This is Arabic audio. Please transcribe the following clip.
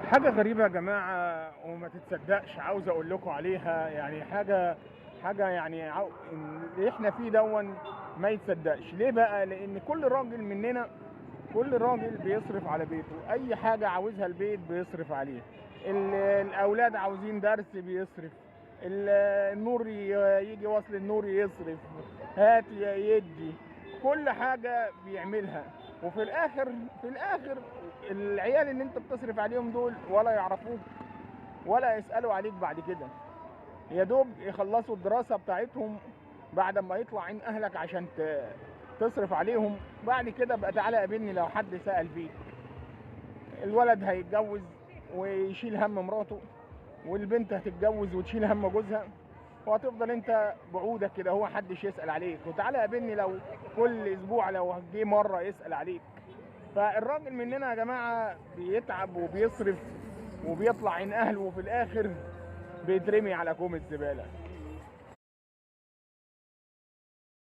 حاجة غريبة يا جماعة وما تتصدقش، عاوز اقول لكم عليها. يعني حاجة يعني اللي احنا فيه دون ما يتصدقش. ليه بقى؟ لان كل راجل مننا، كل راجل بيصرف على بيته. اي حاجة عاوزها البيت بيصرف عليه. الاولاد عاوزين درس بيصرف. النور يجي وصل النور يصرف. هات يدي. كل حاجة بيعملها. وفي الاخر، في الاخر العيال اللي انت بتصرف عليهم دول ولا يعرفوك ولا يسألوا عليك بعد كده. يا دوب يخلصوا الدراسة بتاعتهم بعد ما يطلع عين اهلك عشان تصرف عليهم. بعد كده بقى تعالى قابلني لو حد سأل فيك. الولد هيتجوز ويشيل هم مراته، والبنت هتتجوز وتشيل هم جوزها، وهتفضل انت بعودك كده، هو محدش يسأل عليك. وتعالى قابلني لو كل اسبوع لو جه مرة يسأل عليك. فالراجل مننا يا جماعة بيتعب وبيصرف وبيطلع عين اهله، وفي الاخر بيترمي على كوم الزبالة.